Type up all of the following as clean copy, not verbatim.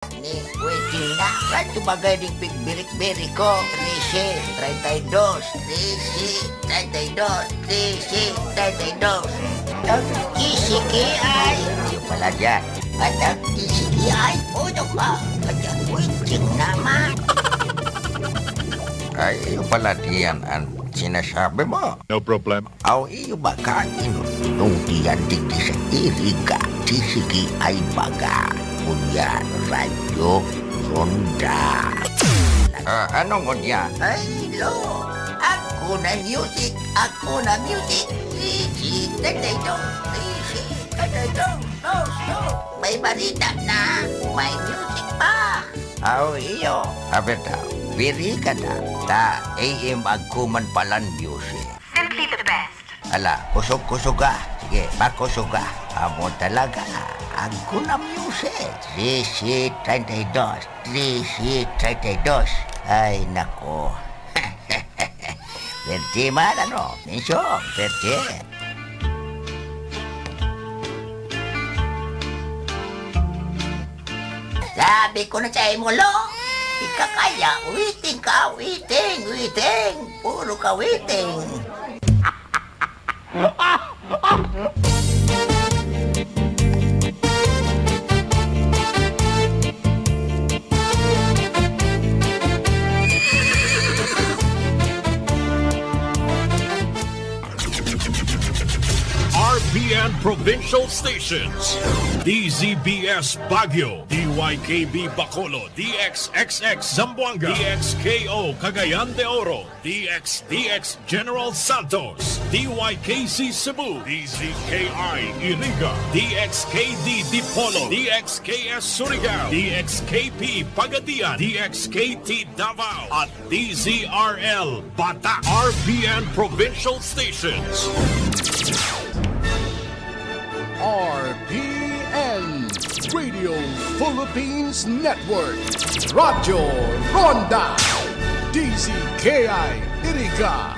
Ni waiting na. Right bagay ding pigbirik-birik ko. 13, 32. 13, 32. 13, 32. Ang kisiki ay. Yung pala dyan. At ang kisiki ay. Uno ka. At ang waiting naman. Ay, iyo pala diyan ang sinasabi mo. No problem. Aw, iyo ba ka inunong diyan digdi sa iriga? Sisigi ay baga. Kunyan, radyo, ronda. Anong kunyan? Ay, lo. Ako na music. Ako na music. 13, 32. 13, 32. No. May balita na. May music pa. Aw, iyo. Abe daw, biri ka na. Ta, AM agkuman palan music. Simply the best. Ala, kusog-kusog ka. Sige, pakusog ka. Amo talaga. Agko na music. 13, 32. 13, 32. Ay, nako. Berti man, ano? Minso, berti. Sabi ko na sa mo, lo. Ika kaya, waiting ka, waiting. Puro ka waiting. RPN Provincial Stations. DZBS Baguio, DYKB Bacolod, DXXX Zamboanga, DXKO Cagayan de Oro, DXDX General Santos, DYKC Cebu, DZKI Iriga, DXKD Dipolo, DXKS Surigao, DXKP Pagadian, DXKT Davao, at DZRL Batak. RPN Provincial Stations. RPN Radio Philippines Network, Radyo Ronda, DZKI Iriga,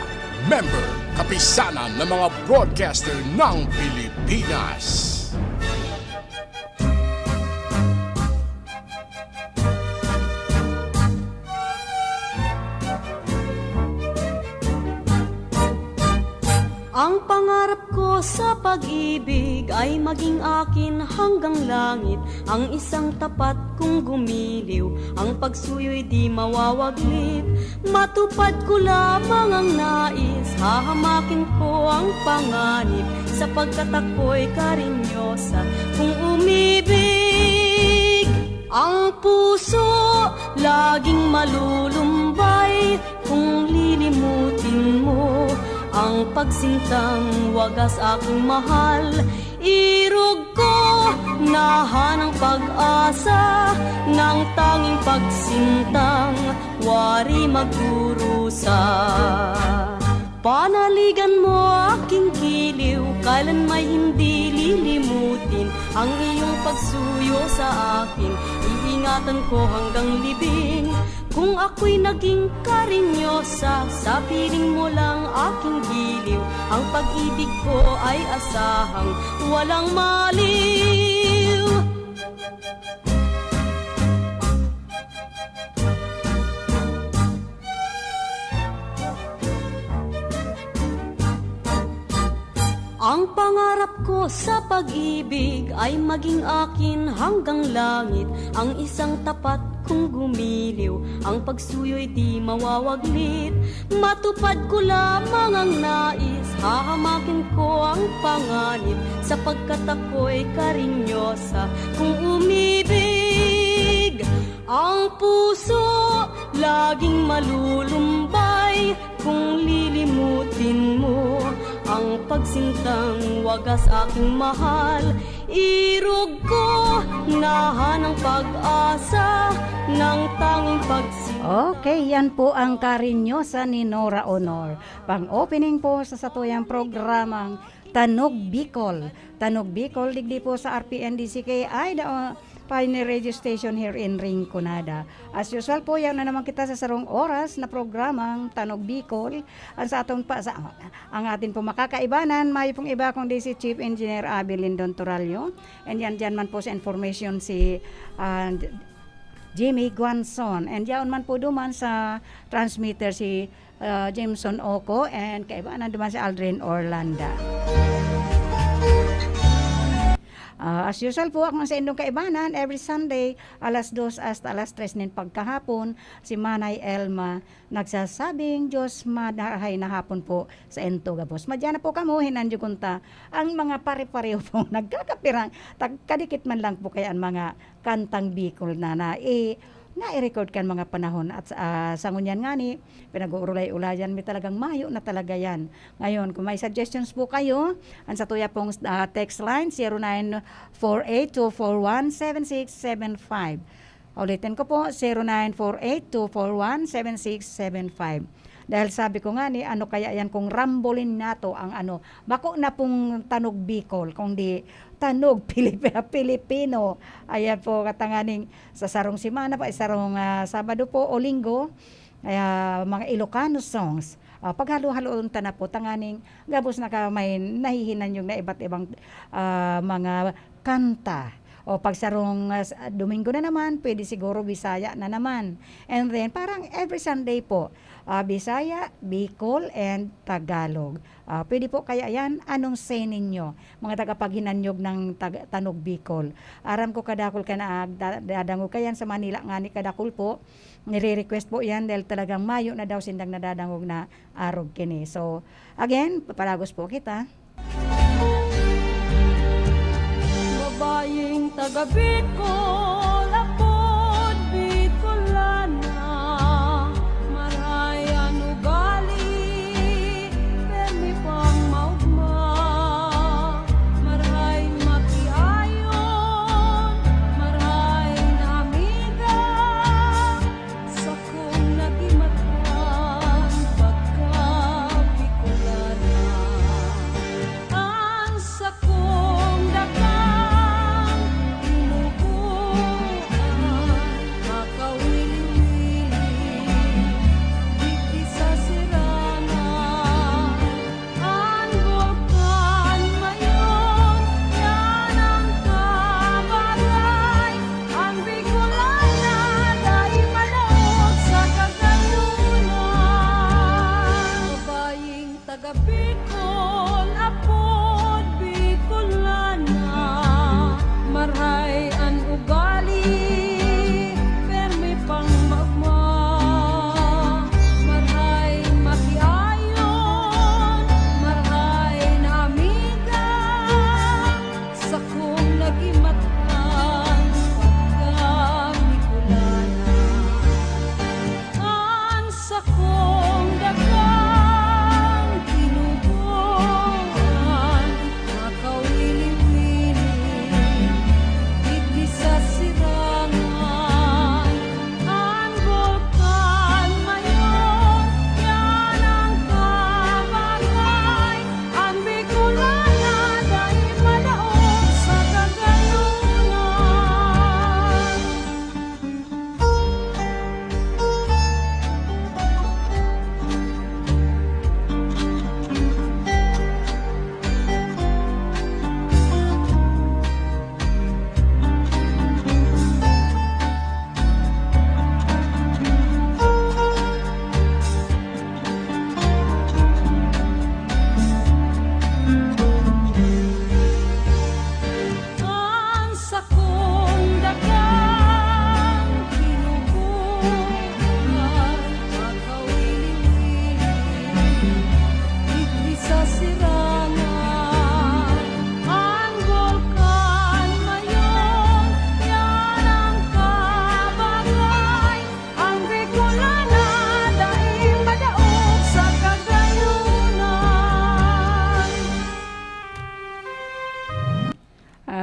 member kapisanan ng mga broadcaster ng Pilipinas. Ang pangarap ko sa pag-ibig ay maging akin hanggang langit. Ang isang tapat kong gumiliw, ang pagsuyo'y di mawawaglit. Matupad ko lamang ang nais, hahamakin ko ang panganib, sapagkat ako'y karinyosa kung umibig. Ang puso laging malulumbay kung lilimutin mo ang pagsintang wagas aking mahal. Irog ko nahanang pag-asa ng tanging pagsintang wari magdurusa. Panaligan mo aking giliw, kailan may hindi lilimutin ang iyong pagsuyo sa akin. Iingatan ko hanggang libing. Kung ako'y naging karinyosa, sa piling mo lang aking giliw. Ang pag-ibig ko ay asahang walang maliw. Ang pangarap ko sa pag-ibig ay maging akin hanggang langit. Ang isang tapat kung gumiliw, ang pagsuyo'y di mawawaglit. Matupad ko lamang ang nais, hahamakin ko ang panganib, sapagkat ako'y karinyosa kung umibig. Ang puso laging malulumbay kung lilimutin mo ang pagsintang wagas aking mahal. Irog ko nahanang pag-asa ng tanging pagsintang. Okay, yan po ang Karinyosa ni Nora Honor. Pang-opening po sa satuyang programang Tanog Bicol. Tanog Bicol, digdi po sa RPNDCKI, Pioneer Radio Station here in Rinconada. As usual po, yan na naman kita sa sarong oras na programang Tanog Bicol. Ang sa atong ang atin po makakaibanan, may pong iba kung si Chief Engineer Abby Lindon Toralio. And yan dyan man po sa information si Jimmy Guanson. And yaon man po duman sa transmitter si Jameson Oko and kaibanan duman si Aldrin Orlanda. As usual po, ako sa indong kaibanan, every Sunday, alas 2 hasta alas 3 nin pagkahapon, si Manay Elma nagsasabing, Diyos madahay na hapon po sa ento gabos. Madyan na po kamo, hinandyo kunta, ang mga pare-pareho po nagkakapirang, kadikit man lang po kaya ang mga kantang Bicol na na-record kan mga panahon at sa ngunyan nga ni pinag-uulay-ulayan may talagang mayo na talaga yan. Ngayon kung may suggestions po kayo ang sa tuya pong text line 0948-241-7675. Ulitin ko po 0948-241-7675. Dahil sabi ko nga ni ano kaya yan kung rambolin nato ang bako na pong tanog Bicol kung di tanog Pilipino. Ayan po katanganing sa sarong simana pa, sarong Sabado po o Linggo, mga Ilocano songs. Paghalo-haloon ta na po tanganing gabos na may nahihinan yung na iba't ibang mga kanta. O pag sarong Domingo na naman, pwede siguro Bisaya na naman. And then parang every Sunday po, Bisaya, Bicol, and Tagalog. Pwede po kaya yan, anong say ninyo? Mga tagapaghinanyog ng Tanog Bicol. Aram ko kadakol ka na dadangog ka yan sa Manila nga ni kadakol po. Nire-request po yan dahil talagang mayo na daw sindang nadadangog na arog kini. So, again, palagos po kita. Babayeng taga Bicol, apod Bicolana, marayan ugali, permi pang maugma, maray makiayon, maray na amiga, sa kong nagimatan, pagka Bicolana, ang sa kong dagang Bicol, apod Bicolana, maray an ugali, permi pang magma, maray makiayon, maray na amiga, sa kong nagimatan, pagka Bicolana, ang sa kong dagang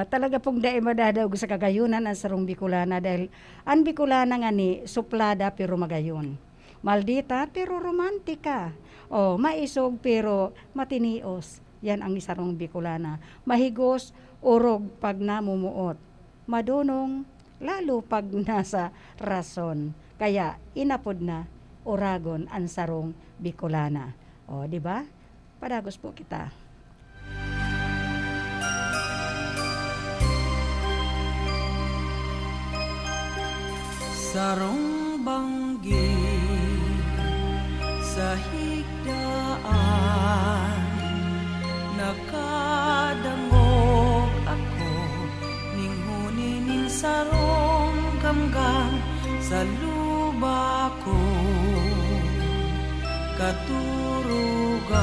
talaga pong dai madadaog sa kagayunan ang sarong Bicolana dahil ang Bicolana nga ni suplada pero magayon. Maldita pero romantika. O maisog pero matinios. Yan ang sarong Bicolana. Mahigos urog pag namumuot. Madunong lalo pag nasa rason. Kaya inapod na oragon ang sarong Bicolana. O di ba? Padagos po kita. sarong banggi sa higdaan, nakadangog ako ning huninin sarong gamgam sa luba ko, katurugan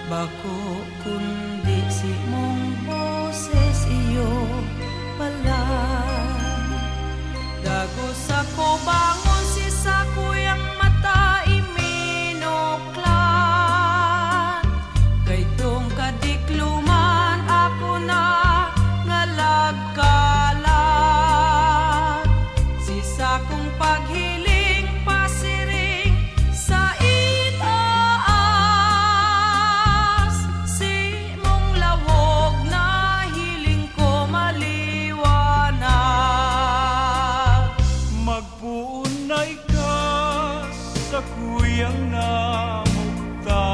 bako kundi si mong boses iyo pala. Dagos ako bangon si sakuyang mata iminoklan, kay tong kadikluman ako na ngalagkalag. Si sakong paghiling pasiring sa itaas, si mong lawog na hiling ko maliwanag. Magpuunay ka sa kuyang namukta,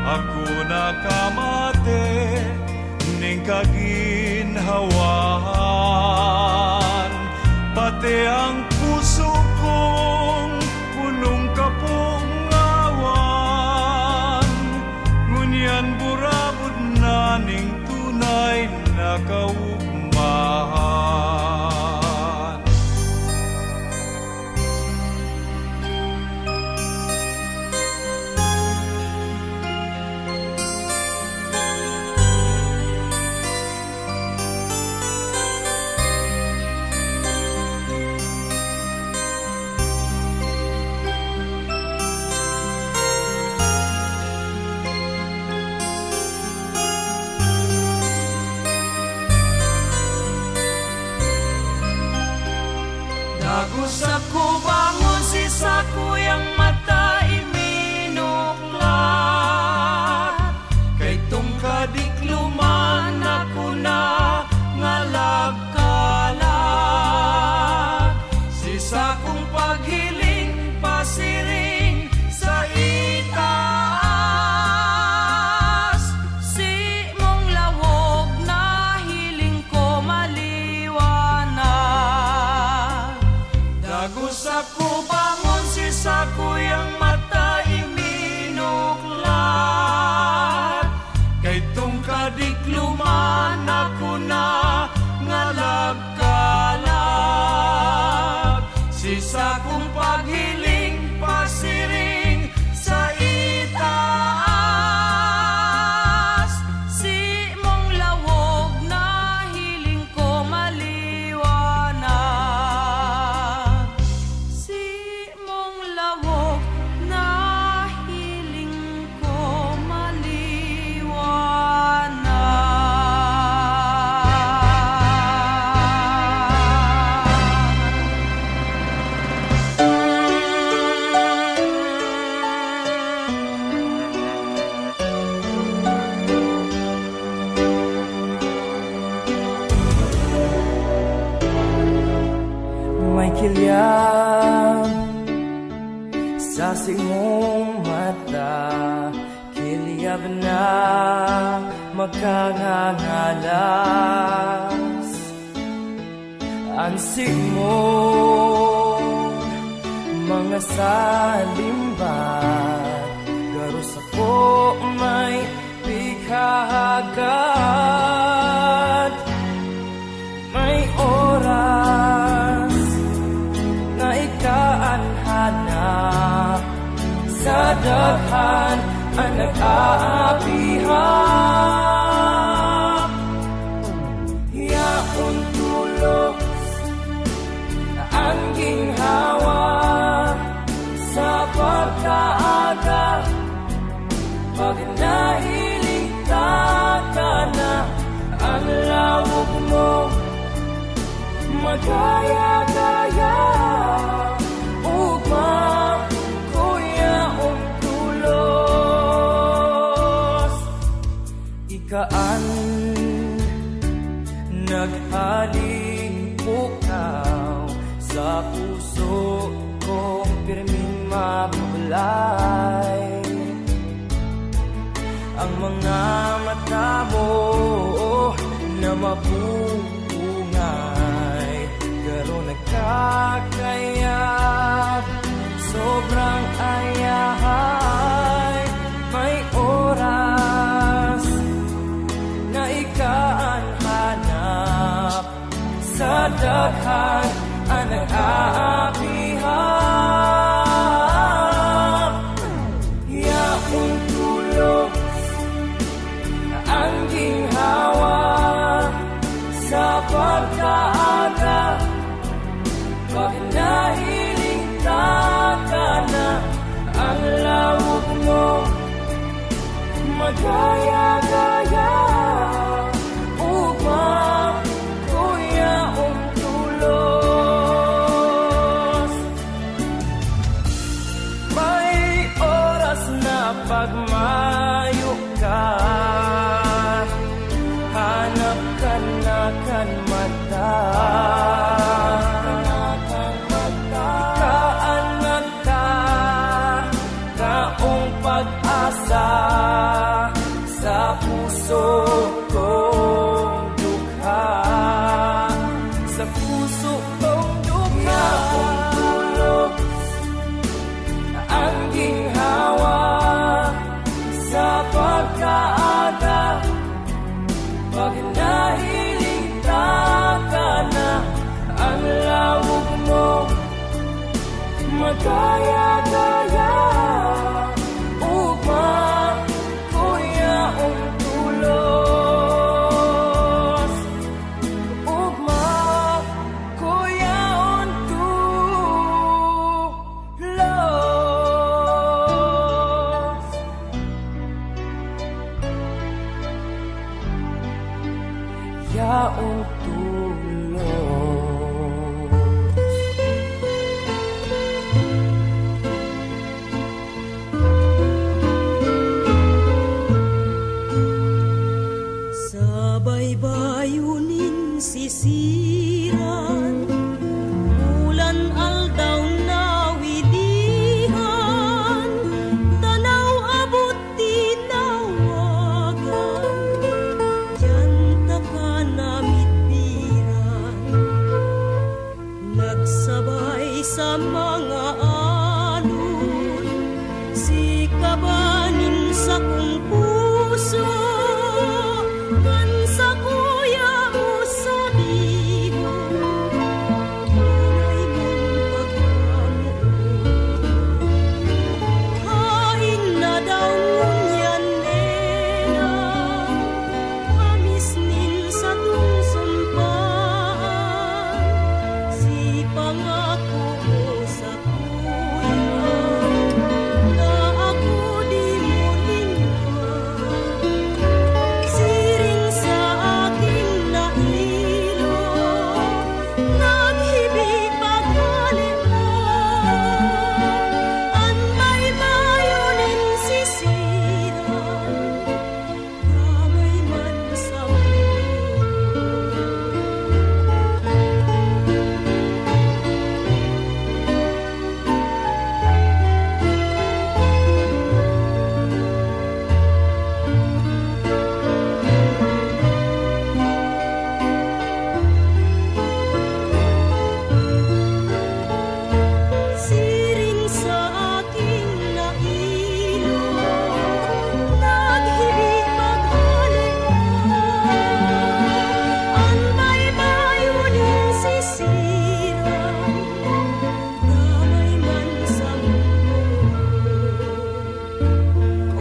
ako nakamate ning kaginhawahan, pati ang puso kong punong kapungawan, ngunyan burabod na ning tunay na kaugmahan. Dagos ako bangon si sakuyang mata iminoklat, kay tong kadikluman ako na ngalagkalag. Si sakong paghiling pasiring sa itaas, si mong lawog na hiling ko maliwanag. Dagos ako bangon si sakuyang mata iminoklat, kay tong kadikluman ako na ngalagkalag. Si sakong paghiling pasiring sa itaas, si mong lawog na hiling ko maliwanag. Si mong lawog na hiling ko maliwanag. May kilyam sa simong mata, kilyab na makangangalas. Ansig mo mga salimbat, garus ako may pikahagad. May oras na ikaanhanap sa daghan ang nag-aapihak. Yaon tulos ang ginhawa sa pagkaaga, pag nahiligta ka na ang lawog mo, magaya-gaya upang kuya tulos. Ikaan naghaling pukaw sa puso kong pirming mabublay. Ang mga mata mo na mapupungay, daghan ang nag-aapihang yaong tulog ang ginhawa sa pagkaaga pag nahiling ka na ang lawag mo magaya-gaya upang kuya tulos. May oras na pagmayo ka, hanap ka na kan mata. Ikaanak ka, kaong pag-asa sa puso kong dukha, sa puso kong dukha. Tulog ang ginhawa sa pagkaaga pag nahiling ka na ang lawag mo magaya-gaya upang kuyaong tulos. Upang kuyaong tulos. Yaong tulos. Sabay bayunin sisiran, bulan aldaw na widihan, tanaw abot tinawagan, yanta ka namitbiran, nagsabay sa mga alon, si kabanin sa kong puso. Sa kuya mo sabihin, tunay mong pagkamuon. Hain na daw ngunyan nena, amis nin sa tungsumpaan. Si pangako ko sa kuya, na ako di mo lingwan. Siring sa aking nailo, naghibig paghalian, ang may bayunin sisiran, kamay man sa siring sa aking nailo, naghibig paghalian, ang may bayunin sisiran, kamay man sa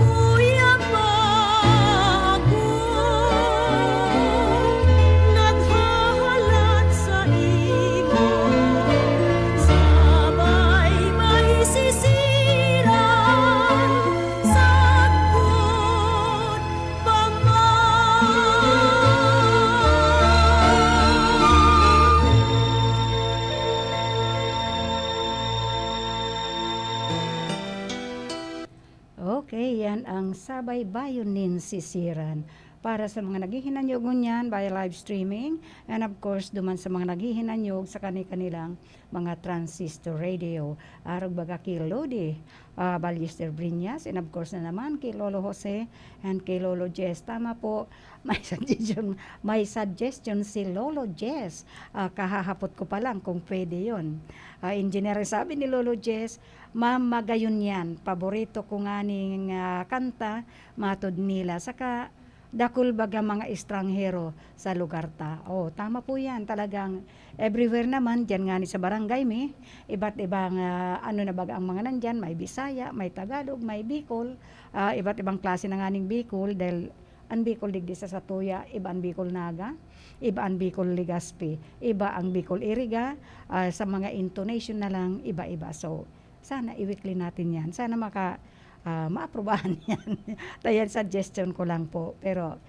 uya pa ako, naghahalat sa imo, sabay mahisisiran, sagpod pa Okay, yan ang Sabay Bayunin Sisiran. Para sa mga naghihinanyog ngunyan by live streaming, and of course, duman sa mga naghihinanyog sa kanilang mga transistor radio. Arog baga kay Lodi, Ballester Briñas, and of course na naman kay Lolo Jose and kay Lolo Jess. Tama po, may suggestion si Lolo Jess. Kahahapot ko pa lang kung pwede yun. Engineer, sabi ni Lolo Jess, Ma'am, magayon yan. Paborito ko nga ning kanta, matod nila. Saka, dakul baga mga estranghero sa lugar ta. Oh, tama po yan. Talagang everywhere naman, dyan nga ni sa barangay mi, iba't ibang ano na baga ang mga nandyan, may Bisaya, may Tagalog, may Bicol, iba't ibang klase ng aning Bicol, dahil ang Bicol digdi sa Satuya, iba ang Bicol Naga, iba ang Bicol Legazpi, iba ang Bicol Iriga, sa mga intonation na lang, iba-iba. So, sana i-weekly natin yan. Sana maaprobahan yan. Tayan suggestion ko lang po. Pero,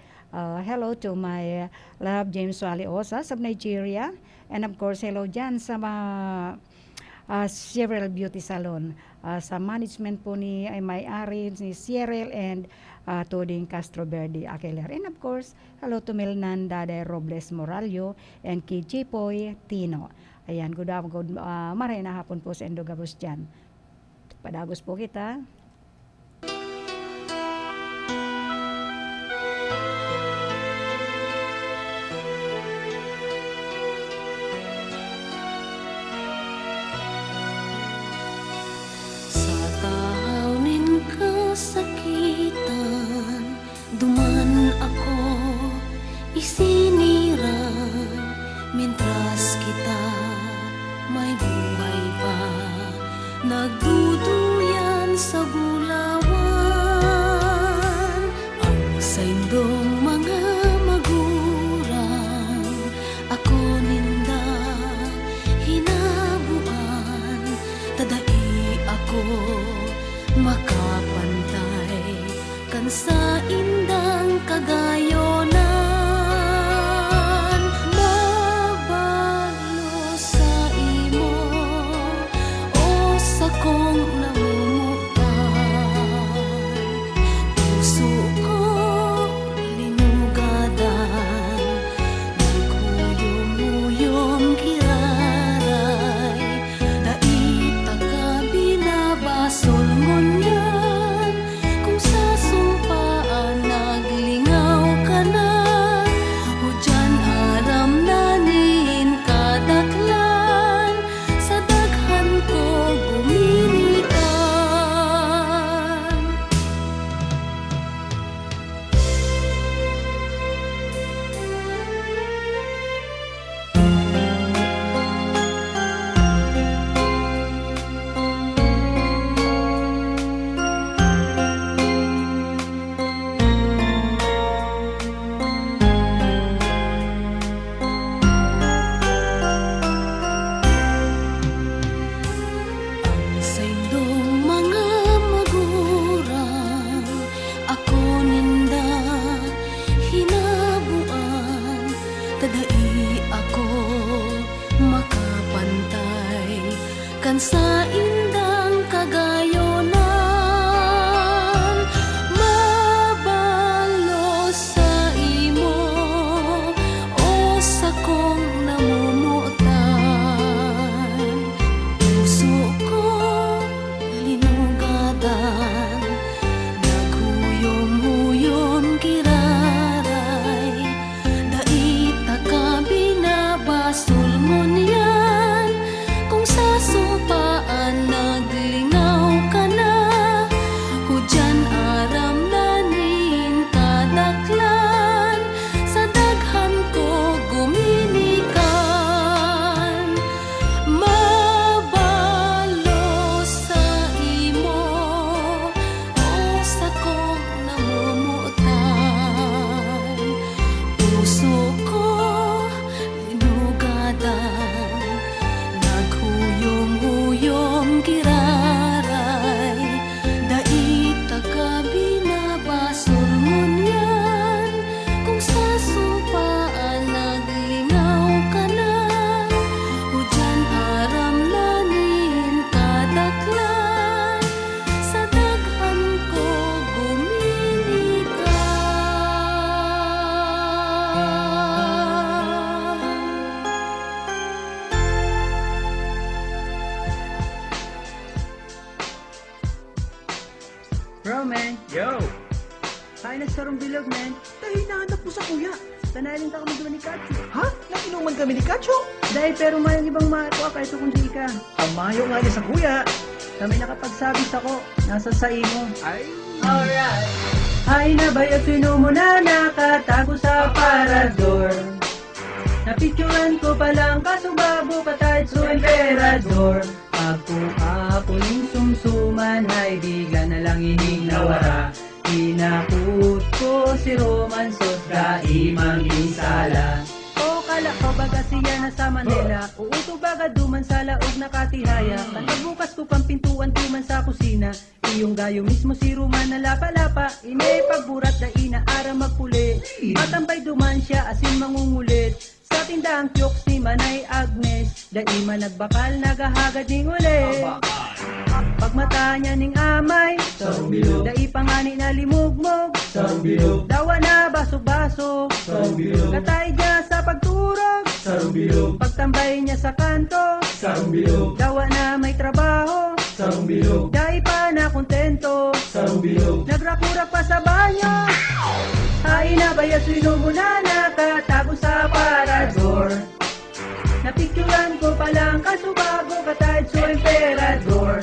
hello to my love James Wally Osa of Nigeria. And of course, hello dyan sa mga Cyril Beauty Salon. Sa management po ni ay may-ari ni Cyril and Toding Castro Verde Akeler. And of course, hello to Melnanda de Robles Moralio and kay Chipoy Tino. Ayan, good maray na hapon po sa Endogabos dyan. Padagos po kita. Sa tahawin kasakitan, duman ako isiniran, mintras kita may buhay pa, nagduduyan sa bulawan. Ang saindong mga magurang, ako ninda hinabuan, tadai ako makapantay kan sa indang kagayonan. Mabalo sa imo o sa kong namumutan, puso ko linugadan, nagkuyom-uyom kiraray, daita ka binabasol ngunyan, kung sa sumpaan naglingaw ka na, o dyan aram nanin kadaklan, sa daghan ko gumilitan. Sa indong mga magurang, ako ninda hinabuan, tadai ako makapantay kan sa indang kagayonan. Mabalo sa imo o sa kong namumutan, puso ko linugadan, naghuyom-huyom kiraray, daita ka binabasol ngunyan, kung sa sumpaan naglingaw ka na, hudyan aram nanin kadaklan, sa daghan ko gumilikan. Mabalo sa imo o sa kong namumutan, puso ko linugadan, naghuyom-huyom kiraray, daita ka binabasol ngunyan, kung sa sumpaan naglingaw ka na, hudyan aram nanin kadaklan, sa daghan ko gumilikan. Bro, man. Yo! Tayo nagsarong bilog, man. Tayo hinahanap mo sa kuya. Tanayaling ka kami ni Kacho. Ha? Nakinuman kami ni Kacho? Dahil pero mayang ibang mato kahit kung di ka. Ang mayo nga niya sa kuya. Kami nakapagsabi sa ko, nasa sa imo. Ay! Alright. Ay nabayag sino mo na nakatago sa parador. Napicturan ko palang kasubabo katahit sa emperador. Ako yung sumsuman ay bigla na lang ining nawara. Hinakot ko si Romansos daimang isala. O kala ko baga siya na sa Manila, uuto baga duman sa laog na katihaya. Pagbukas ko pang pintuan tuman sa kusina, iyong gayo mismo si Roman na lapa-lapa. Ine pagburat da inaara magpuli, matambay duman siya asin mangungulit. Sa tindahang kioks ni Manay Agnes, daima nagbakal nagahagad ning ulit. Pagmata niya ning amay, sarong bilog. Dai pangani na limugmog, sarong bilog. Dawa na basog-basog, sarong bilog. Katay niya sa pagturog, sarong bilog. Pagtambay niya sa kanto, sarong bilog. Dawa na may trabaho, sarong bilog. Dai pa na kontento, sarong bilog. Nagrakurak pa sa banyo, ay nabaya sino mo na nakatago sa parador. Napicturan ko palang kasubago katahit sa emperador.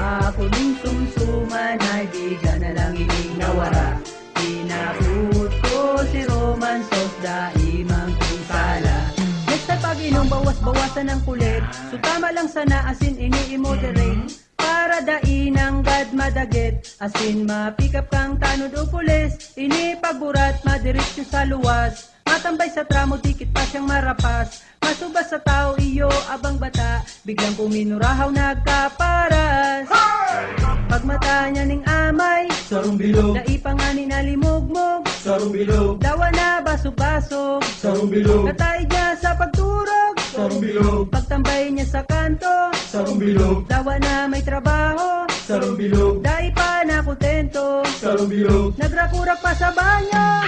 Ako ning sumsuman ay bigla na lang ining nawara. Hinakot ko si Romansos daimang isala. Next time pag inom bawas-bawasan ng kulit, so tama lang sana asin ini-moderate. Para dainang gad madaget, asin ma-pick up kang tanod o pulis. Ini pagburat madiretso sa luwas, matambay sa tramo dikit pa siyang marapas. Masubas sa tao iyo abang bata, biglang kuminurahaw nagkaparas. Pagmata niya ning amay, sarong bilog. Daipangani na limugmog, sarong bilog. Dawa na basog-basog, sarong bilog. Katay niya sa pagturog, sarong bilog. Pagtambay niya sa kanto, sarong bilog. Dawa na may trabaho, sarong bilog. Dai pa na kontento, sarong bilog. Nagrakurak pa sa banyo,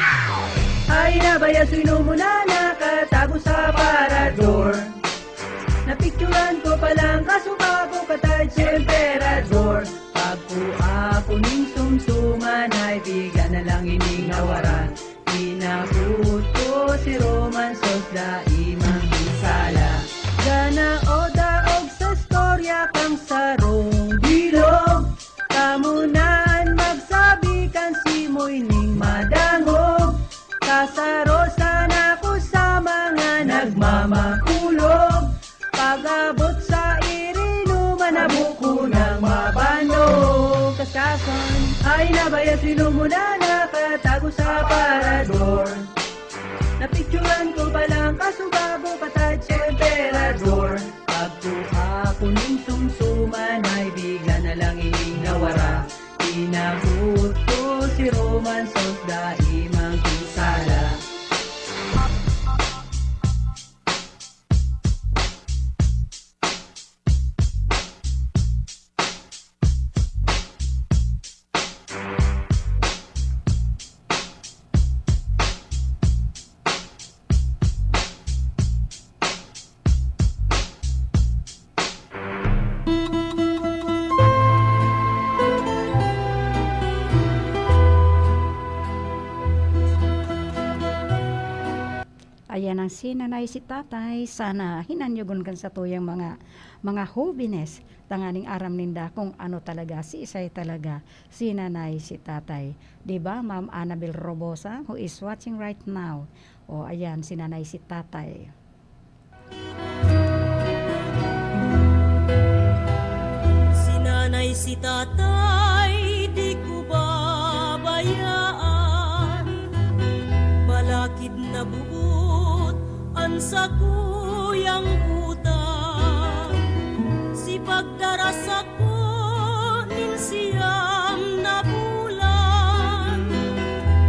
ay nabaya sino mo na nakatago sa parador. Napicturan ko palang kasubago katahit sa emperador. Ako ning sumsuman ay bigla na lang ining nawara. Hinakot ko si Romansos daimang isala. Gana o daog sa storya kang sarong bilog. Kamunaan magsabikan si mo'y ning madangog. Kasarosan ako sa mga nagmamakulog. Pag-abot sa irinuman na buko ng mabano. Kaskason ay nabaya sino mo na nakatago sa parador. Napicturan ko palang kasubago katahit sa emperador. Ako ning sumsuman ay bigla na lang ining nawara. Hinakot ko si Romansos daimang isala. Ayan ang sinanay si tatay, sana hinanyugon kan sa tuyang mga holiness, tanganing aram ninda kung ano talaga si isay talaga sinanay si tatay. Diba Ma'am Annabel Robosa who is watching right now? O ayan sinanay si tatay. Sinanay si tatay, di ko babayaan. Balakid na buot ang sa kuyang utang. Si pagdaras ako nin siyam na bulan.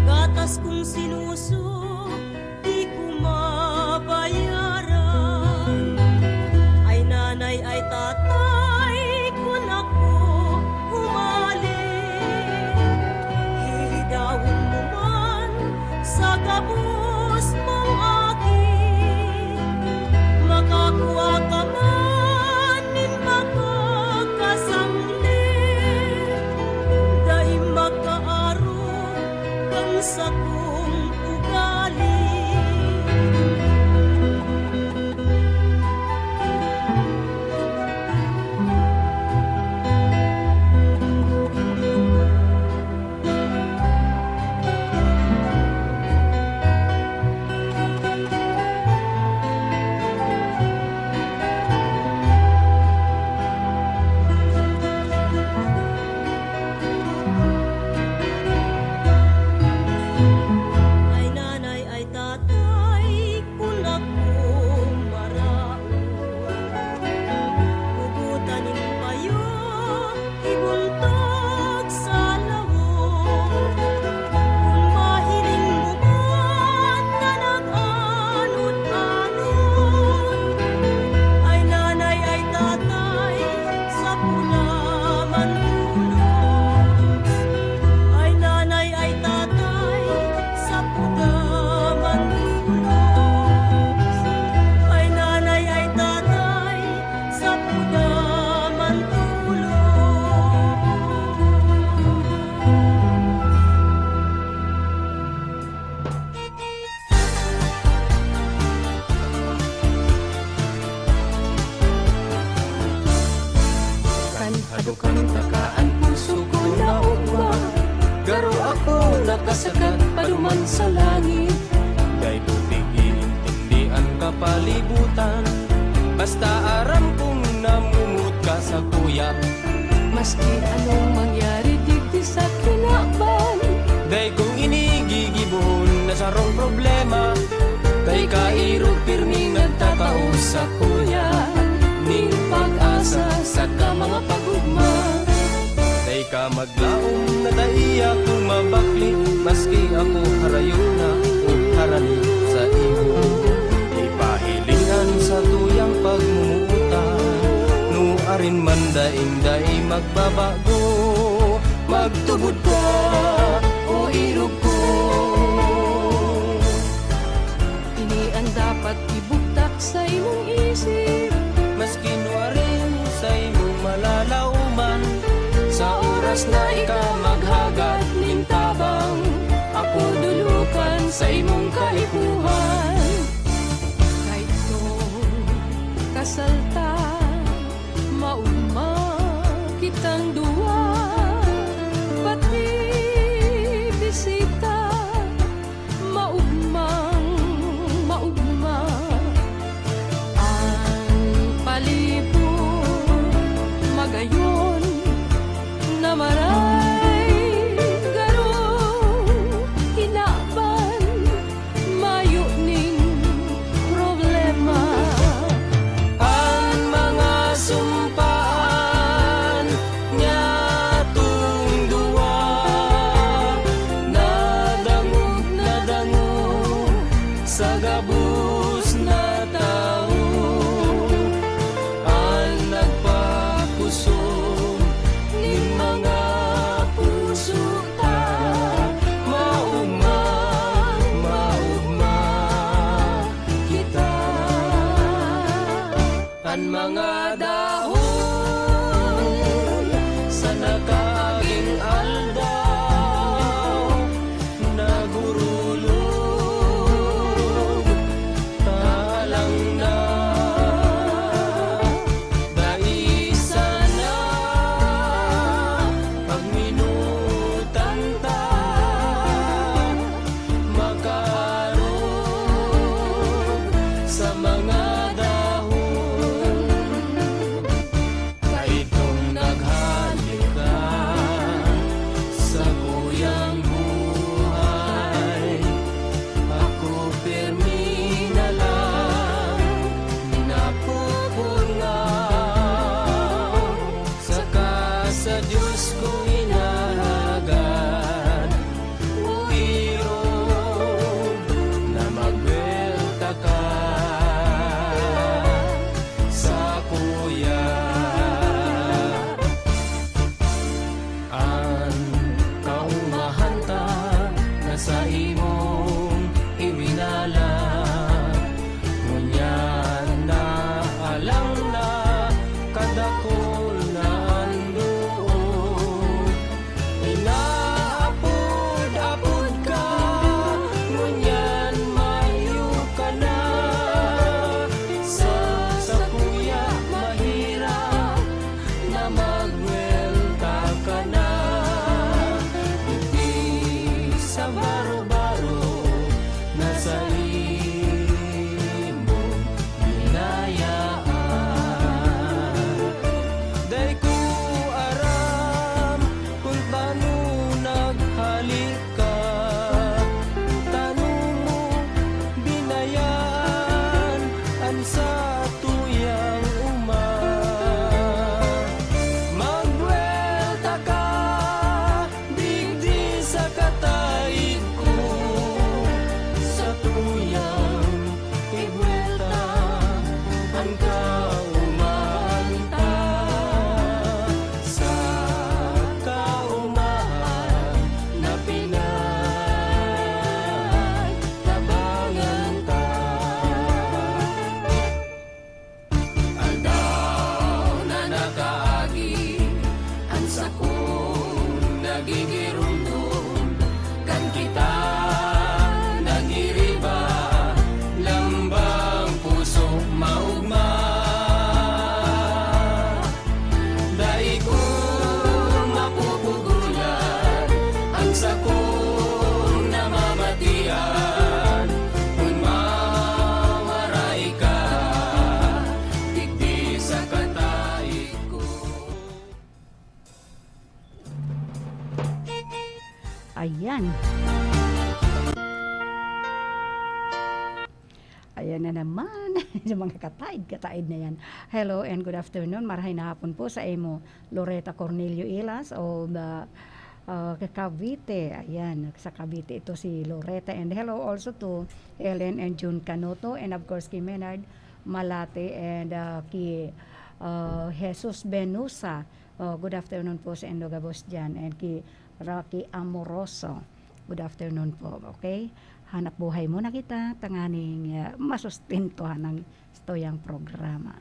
Gatas kong sinuso, di ko mabayaran. Ay nanay ay tatay, kung ako humalik. Hihidawin mo man sa gabos mong akin. Makakuha ka man nin makakasalan. makasakat paduman sa langit. Day tubig iintindihan kapalibutan, basta aram kong namumut ka sa kuya. Maski anong mangyari digdi sa kinakban, Day kung inigigibon na sarong problema, kay kairo pirmi nagtatao sa kuya, ning pag-asa sa ka mga pagugma. Day ka maglaom na daiya kung mabakli, maski ako harayon na o harani sa imo. Ipahilingan sa tuyang pagmumutan, nuarin man daing-day magbabago, magtubod ka o irog ko. ini ang dapat ibuktak sa imong isip. Maski nuarin sa imong malalauman, sa oras na ikaw maghagad ning tabang, ako dulukan sa imong kaipuhan. Kahit kung kasalta, maugma kitang duwa, pati bisita, maugma ang palibot, magayon na maray garo, hinaban mayo ning problema. Ang mga sumpaan niya tungduwa, nadango sa gabus na tao. Ang nagpapuso ning mga puso ta, maugma kita. Ang mga dahon sa nakaaging aldaw, nagurulog talang na, daisa na pagminutan ta, makarog sa mga dahon. Kaitong naghalikan sa kuyang buhay, ako pirmi na lang napupungaw, saka sa Diyos ko inahagan, uirog na magwelta ka sa kuya. Ang kaumahanta na sa imong iwinala, ngunyan na alam na kadakol na andoon. Inaapod-apod ka, ngunyan mayo ka na, sa kuya mahirap na magwelta ka na. Hindi sa baro-baro na sa imong binayaan. Day ko aram kung paano naghalik ka, tanong mo binayaan ang sa tuyang uma. Magwelta ka digdi sa kataig ko, sa tuyang igwelta ang kaumanta, sa kaumahan na pinagtabangan ta. Aldaw na nakaagi ang sakong nagigirundong, kan kita nagiriba, lambang puso maugma. Ayan. Ayan na naman, yung mga kataid na yan. Hello and good afternoon. Marahay na hapon po sa imo, Loretta Cornelio Ilas o Cavite. Ayan, sa Cavite ito si Loretta. And hello also to Ellen and June Canoto and of course kay Menard Malate and kay Jesus Benusa. Good afternoon po sa Endogabos dyan. And kay Rocky Amoroso. Good afternoon po. Okay? Hanap buhay muna kita, tanganing masustintuhan ng stoyang programa.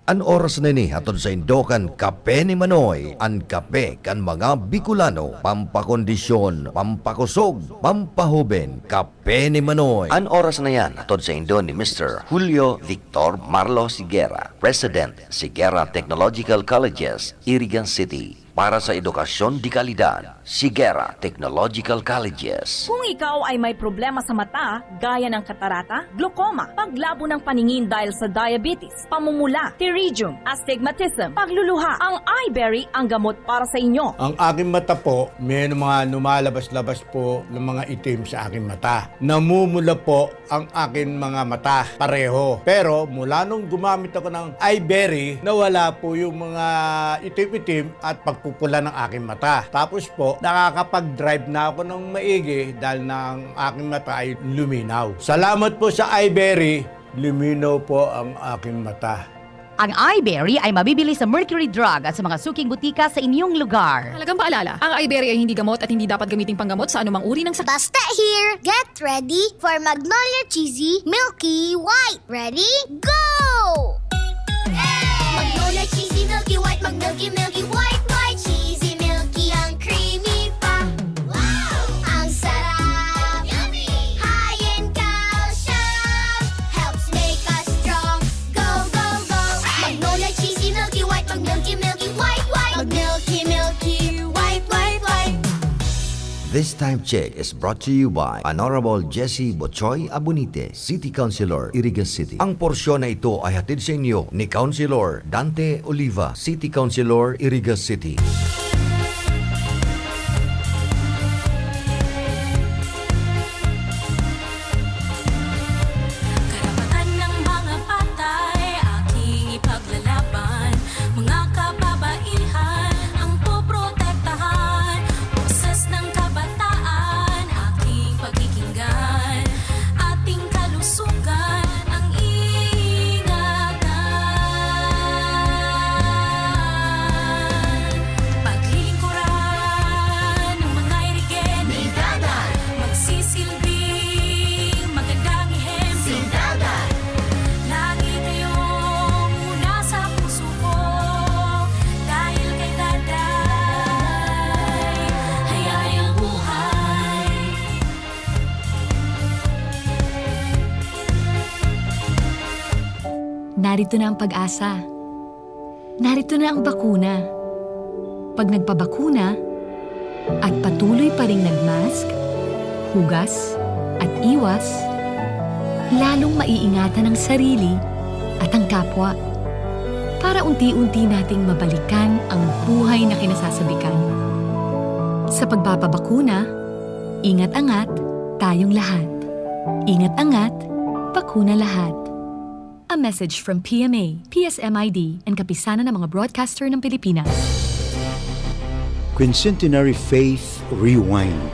An oras na ni hatod sa Indokan Kape ni Manoy. An kape kan mga Bicolano, pampakondisyon, pampakusog, pampahuben. Kape ni Manoy. An oras na yan atod sa Indo ni Mr. Julio Victor Marlo Sigera, President, Sigera Technological Colleges, Irigan City. Para sa edukasyon di kalidad, Sigera Technological Colleges. Kung ikaw ay may problema sa mata, gaya ng katarata, glaucoma, paglabo ng paningin dahil sa diabetes, pamumula, pterygium, astigmatism, pagluluha, ang iBerry ang gamot para sa inyo. Ang aking mata po, may mga lumalabas-labas po ng mga itim sa aking mata. Namumula po ang aking mga mata pareho. Pero mula nung gumamit ako ng iBerry, nawala po yung mga itim-itim at pagpupula ng aking mata. Tapos po, nakakapag-drive na ako ng maigi dahil na ang aking mata ay luminaw. Salamat po sa iBerry, luminaw po ang aking mata. Ang iBerry ay mabibili sa Mercury Drug at sa mga suking butika sa inyong lugar. Halagang paalala, ang iBerry ay hindi gamot at hindi dapat gamiting panggamot sa anumang uri ng sakit. Basta here, get ready for Magnolia Cheesy Milky White. Ready? Go! Magnolia Cheesy Milky White, Milky White, White, Cheesy Milky, ang creamy pa. Wow! Ang sarap! Yummy! High in calcium, helps make us strong. Go, go, go! Magnolia Cheesy Milky White, Milky White, White, Milky White, White, White. This time check is brought to you by Honorable Jesse Bochoy Abunite, City Councilor, Irigas City. Ang porsyon na ito ay hatid sa inyo ni Councilor Dante Oliva, City Councilor, Irigas City. Karapatan ng mga patay, aking ipaglalaban. Mga kababaihan, ang poprotektahan. Boses ng kabataan, aking pagkikinggan. Ating kalusugan, ang ingatan. Paglilingkuran ng mga irigen, Mindagan. Magsisilbing magandang ihemple, Sindagan. Lagi kayong una sa puso ko, dahil kay Daday, hayayang buhay. Narito na ang pag-asa. Narito na ang bakuna. Pag nagpabakuna at patuloy pa ring nagmask, hugas at iwas, lalong maiingatan ang sarili at ang kapwa para unti-unti nating mabalikan ang buhay na kinasasabikan. Sa pagpapabakuna, ingat-angat tayong lahat. Ingat-angat, bakuna lahat. A message from PMA, PSMID, and kapisanan ng mga broadcaster ng Pilipinas. Quincentenary Faith Rewind.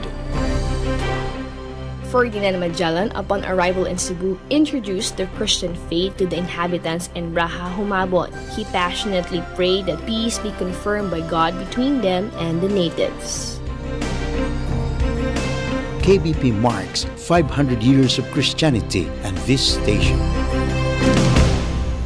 Ferdinand Magellan, upon arrival in Cebu, introduced the Christian faith to the inhabitants in Raha Humabon. He passionately prayed that peace be confirmed by God between them and the natives. KBP marks 500 years of Christianity and this station.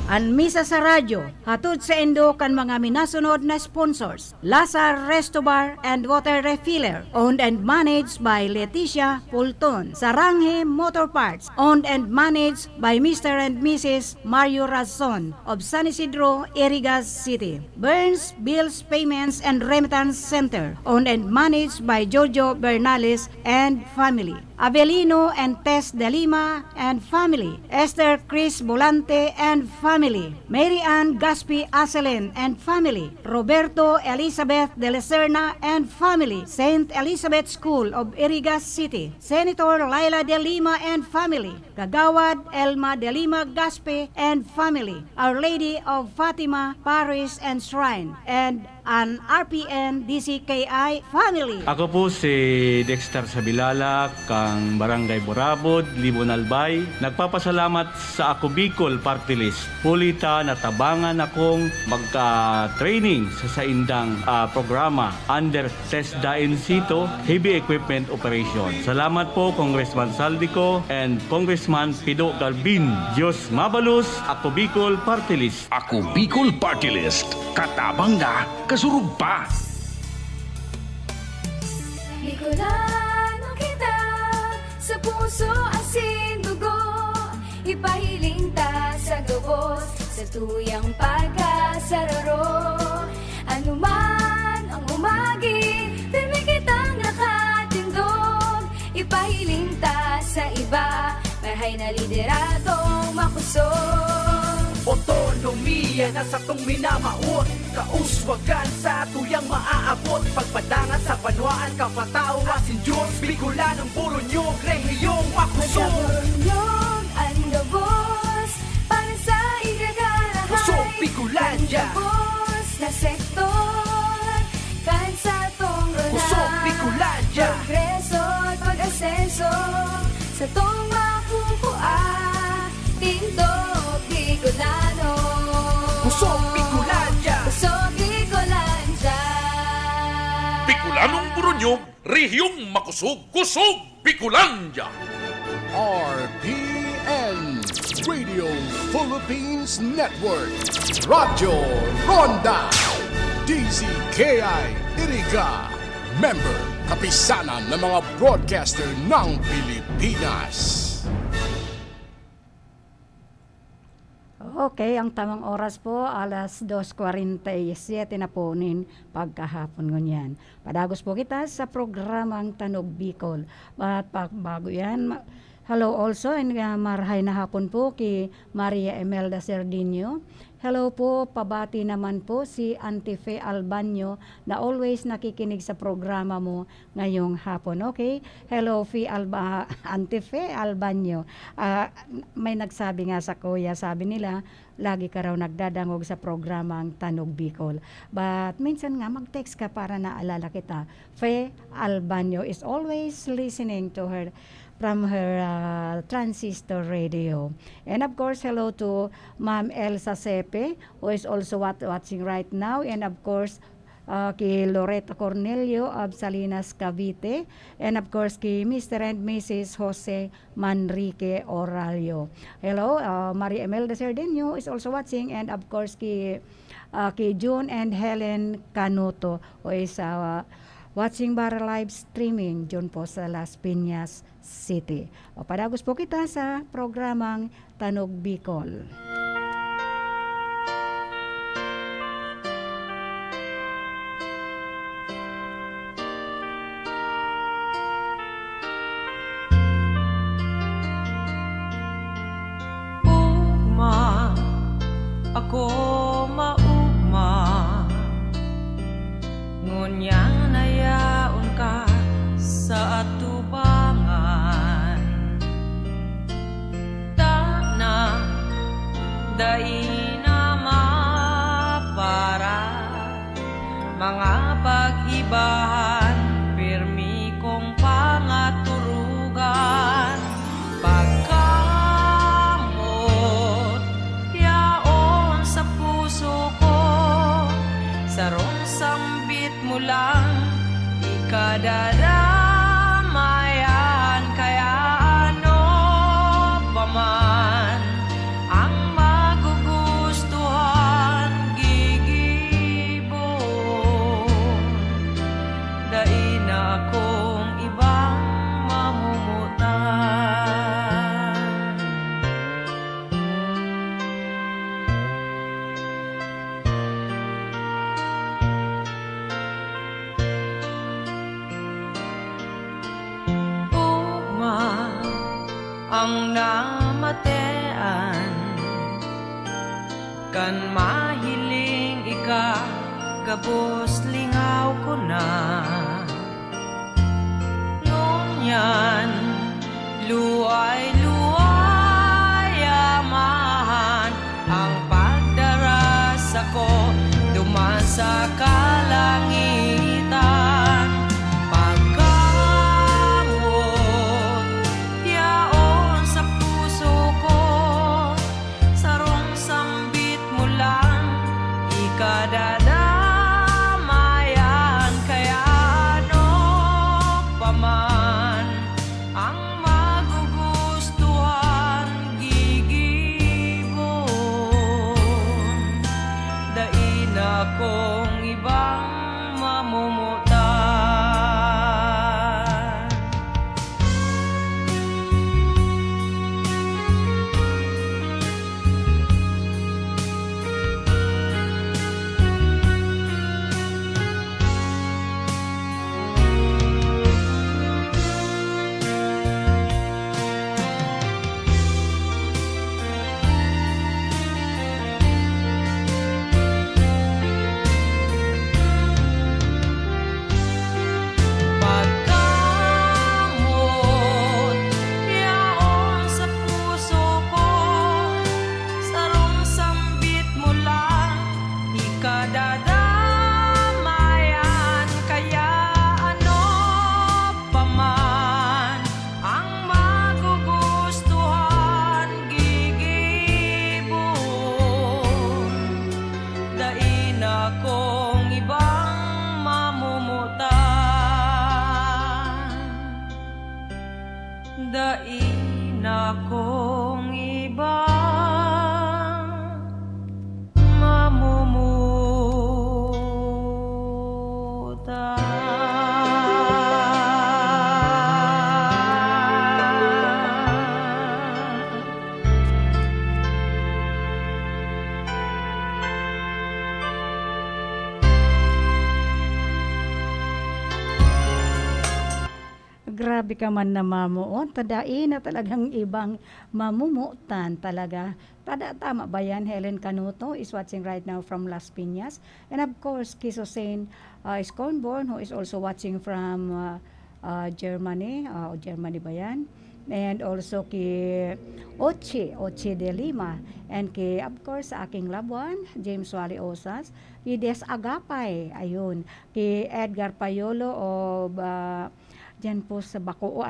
An misa sa radyo, hatod sa Indo kan mga minasunod na sponsors. Lazar Resto Bar and Water Refiller, owned and managed by Leticia Pulton. Saranghe Motor Parts, owned and managed by Mr. and Mrs. Mario Razon of San Isidro, Irigas City. Burns Bills Payments and Remittance Center, owned and managed by Jojo Bernales and family. Avelino and Tess de Lima and family, Esther Chris Volante and family, Mary Ann Gaspi Aselin and family, Roberto Elizabeth de la Serna and family, St. Elizabeth School of Iriga City, Senator Laila de Lima and family, Kagawad Elma de Lima Gaspi and family, Our Lady of Fatima Parish and Shrine, and an RPN DCKI family. Ako po si Dexter Sabilala, kang Barangay Borabod, Libon Albay. Nagpapasalamat sa Ako Bicol Party List. Pulita natabangan akong magka-training sa saindang programa under TESDA in situ Heavy Equipment Operation. Salamat po Congressman Saldico and Congressman Pido Galvin. Diyos mabalus, Ako Bicol Party List. Ako Bicol Party List. Katabang na, kasurug pa. Bicolano kita, sa puso asin dugo, ipahiling ta sa gawos, sa tuyang pagkasararo. Ano man ang umagi, pirmi kitang nakatindog, ipahiling ta sa iba, marhay na lideradong makusog. Otonomiya na sa tong minamaot, kauswagan sa tuyang maaabot, pagpadangat sa banwaan, kapatawa sin Diyos, Bicolanong Buronyog, rehiyong makusog. Buronyog, ang gabos, para sa igagarahay, Kusog, Bicolandia, gabos na sektor, kahit sa tong rola, Kusog, Bicolandia, progreso at pag-asenso, sa tong mapupua, tindog Bicolano. Kusog, Bicolandia, Kusog, Bicolandia. Bicolanong Buronyog, rehiyong makusog, kusog, Bicolandia. RPN, Radio Philippines Network, Radyo Ronda, DZKI Iriga, member kapisanan ng mga broadcaster ng Pilipinas. Okay, ang tamang oras po, alas 2:47 na po nin pagkahapon ngunyan. Padagos po kita sa programang Tanog Bicol. At bago yan, hello also and marhay na hapon po kay Maria Emelda Sardinio. Hello po, pabati naman po si Auntie Fe Albanyo na always nakikinig sa programa mo ngayong hapon. Okay? Hello, Auntie Fe Albanyo. May nagsabi nga sa kuya, sabi nila, lagi ka raw nagdadangog sa programang Tanog Bicol. But minsan nga, mag-text ka para naalala kita. Fe Albanyo is always listening to her from her transistor radio. And of course, hello to Ma'am Elsa Sepe, who is also watching right now. And of course, kay Loretta Cornelio of Salinas, Cavite. And of course, kay Mr. and Mrs. Jose Manrique Oralio. Hello, Maria Emelda Sardinio is also watching. And of course, kay June and Helen Canuto, who is watching para live streaming dyan po sa Las Piñas City. O padagos po kita sa programang Tanog Bicol. Ugma, ako maugma, ngunya nayaon ka sa atubangan. Tana, dai na mapara, mga pag-ibahan, pirmi kong pangaturugan. Pagkamot, yaon sa puso ko, sarong sambit mo lang, ikadadamayan, kaya ano pa man ang magugustuhan, gigibon. Dai na akong ibang mamumutan. ang namatean kan mahiling ika gabos lingaw ko na ngunyan luay-luay amahan ang pagdaras ako duman sa kalangitan pagkamot yaon sa puso ko sarong sambit mo lang ikadadamayan kaya ano paman ang magugustuhan gigibon dain akong ibang mamumutan pagkamot yaon sa puso ko sarong sambit mo lang ikadadamayan kaya ano paman ang magugustuhan gigibon dain akong ibang mamumutan dain akong ibang mamumutan Grabe ka man na mamuot, tadain na talagang ibang mamumutan talaga. Tama ba yan? Helen Canuto is watching right now from Las Piñas. And of course, Kisosain Scornborn who is also watching from Germany. Germany ba yan? And also kay Oche de Lima. And kay, of course, sa aking loved one, James Wally Osas. Kay Des Agapay, ayun. Kay Edgar Payolo of dyan po sa Bacoor.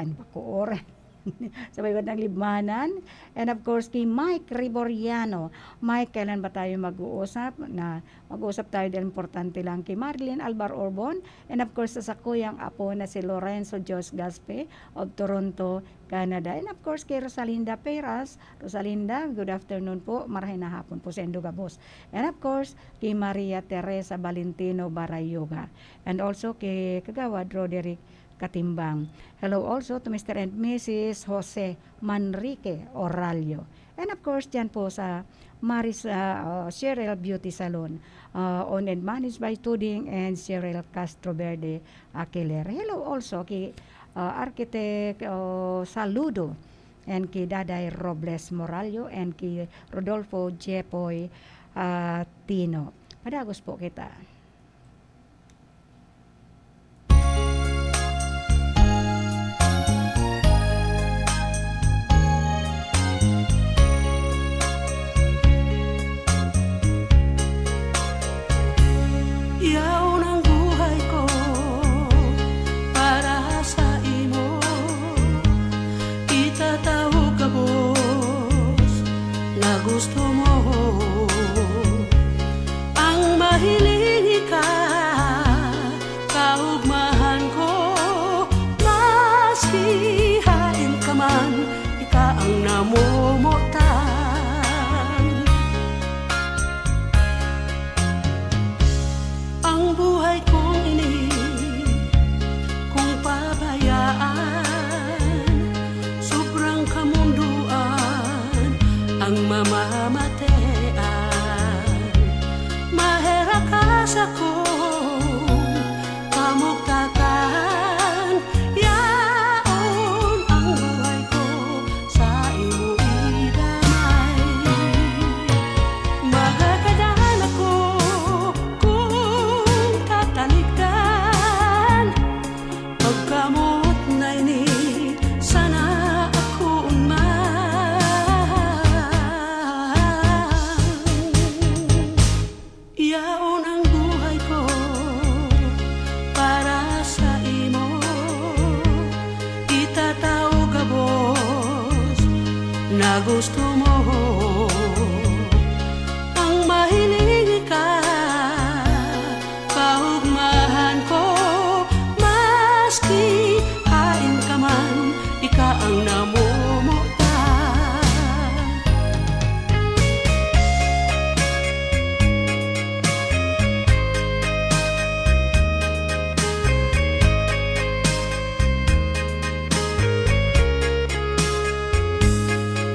Sa Baybad ng Libmanan. And of course, kay Mike Riboriano. Mike, kailan ba tayo mag-uusap? Mag-uusap tayo dahil importante lang kay Marilyn Alvar Orbon. And of course, sa kuyang apo na si Lorenzo Jos Gaspe of Toronto, Canada. And of course, kay Rosalinda Peras. Rosalinda, good afternoon po. Marahin na hapon po sa Endugabos. And of course, kay Maria Teresa Valentino Barayoga. And also kay Kagawad Roderick Katimbang. Hello also to Mr. and Mrs. Jose Manrique Oralio. And of course, dyan po sa Maris Cheryl Beauty Salon, owned and managed by Tuding and Cheryl Castro Verde Aquiler. Hello also kay Architect Saludo and kay Daday Robles Moralio and kay Rodolfo Jepoy Tino. Padagos po kita. Yaon ang buhay ko para sa imo, itatawag ka boss na gusto mo ang mahiling ka kaugmahan ko maski hain ka man ika ang namumutan. Ang buhay kong ini kung pabayaan, sobrang kamunduan ang mamamatean. Maherakas akong kamugtakan, yaon ang buhay ko sa sa gusto mo. Ang mahilig ka, kaugmahan ko, maski hain ka man, ika ang namumuta.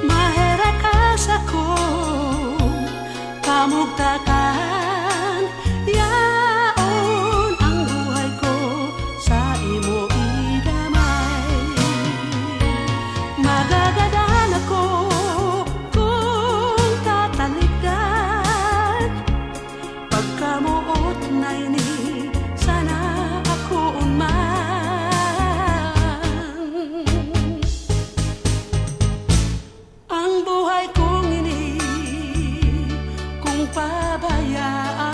Maherakas ako, kamugtakan, yaon ang buhay ko sa imo idamay. Magagadan ako kung tatalikdan, pagkamuot na ini sana ako man. Ang buhay kong ini kung pabayaan,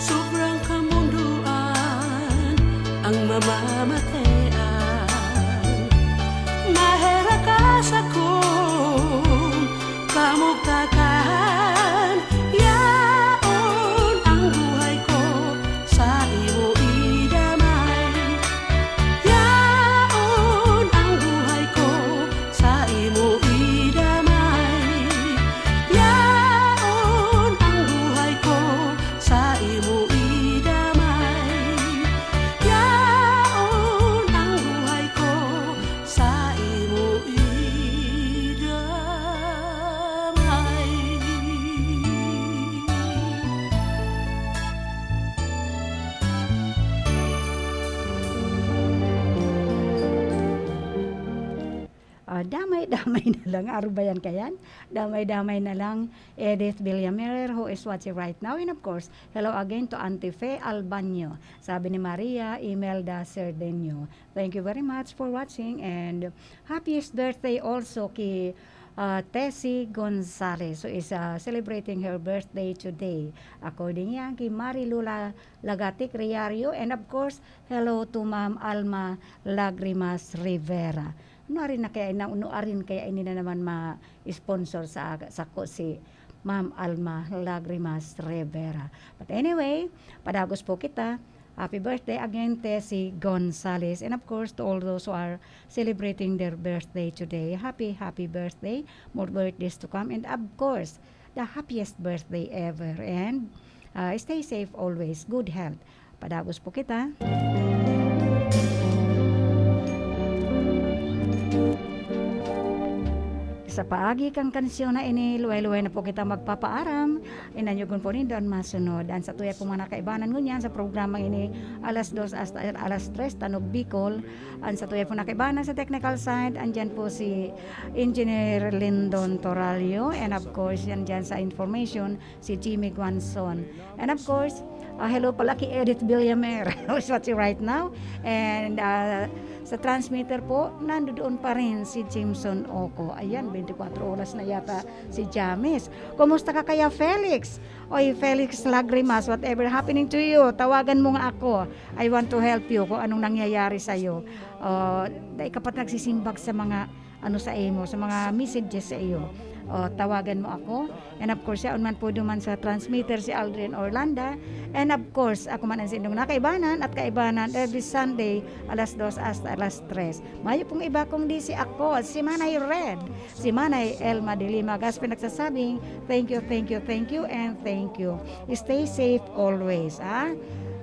sobrang kamunduan ang mamamatean. Maherakas akong kamugtakan, yaon ang buhay ko sa imo idamay. Yaon ang buhay ko sa imo idamay. Yaon ang buhay ko sa imo idamay. Yaon ang buhay ko sa imo idamay. Damay-damay na lang, Arubayan kayan. Damay-damay na lang, Edith Villamerer, who is watching right now. And of course, hello again to Auntie Fe Albanyo. Sabi ni Maria Imelda Cerdeño. Thank you very much for watching, and happiest birthday also kay Tessie Gonzalez, who is celebrating her birthday today. According yan kay Marilula Lagatic Riario, and of course, hello to Ma'am Alma Lagrimas Rivera. Unuarin kaya ini na naman ma-sponsor sa ko si Ma'am Alma Lagrimas Rivera. But anyway, padagos po kita. Happy birthday again, Tessie Gonzalez. And of course, to all those who are celebrating their birthday today, happy birthday. More birthdays to come. And of course, the happiest birthday ever. And stay safe always. Good health. Padagos po kita. Sa paagi kang kansyon na ini, luway-luway na po kita magpapaaram. Inanyugon po rin doon masunod. Ang sa tuya po mga nakaibanan ngunyan sa programang ini, alas 2 hasta alas 3, Tanog Bicol. Ang sa tuya po nakaibanan sa technical side, andyan po si Engineer Lyndon Toralio. And of course, yan dyan sa information, si Jimmy Guanzon. And of course, hello pala kay Edith Villamer, who's watching right now. And sa transmitter po, nandoon pa rin si Jameson Oco. Ayan, 24 oras na yata si James. Kumusta ka kaya, Felix? Oy, Felix Lagrimas, whatever happening to you, tawagan mo nga ako. I want to help you kung anong nangyayari sa'yo. Dahil kapat nagsisimbag sa mga sa imo, sa mga messages sa iyo. Tawagan mo ako. And of course, yaon man po duman sa transmitter si Aldrin Orlando. And of course, ako man ang sindong nakaibanan at kaibanan every Sunday, alas 2 hasta alas 3. Mayo pong iba kong di si ako, si Manay Red, si Manay Elma de Lima Gaspe nagsasabing, thank you, and thank you. Stay safe always.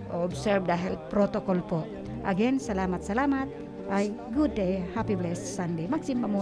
Observe the health protocol po. Again, salamat. Ay, good day, happy blessed Sunday. Magsimba muna.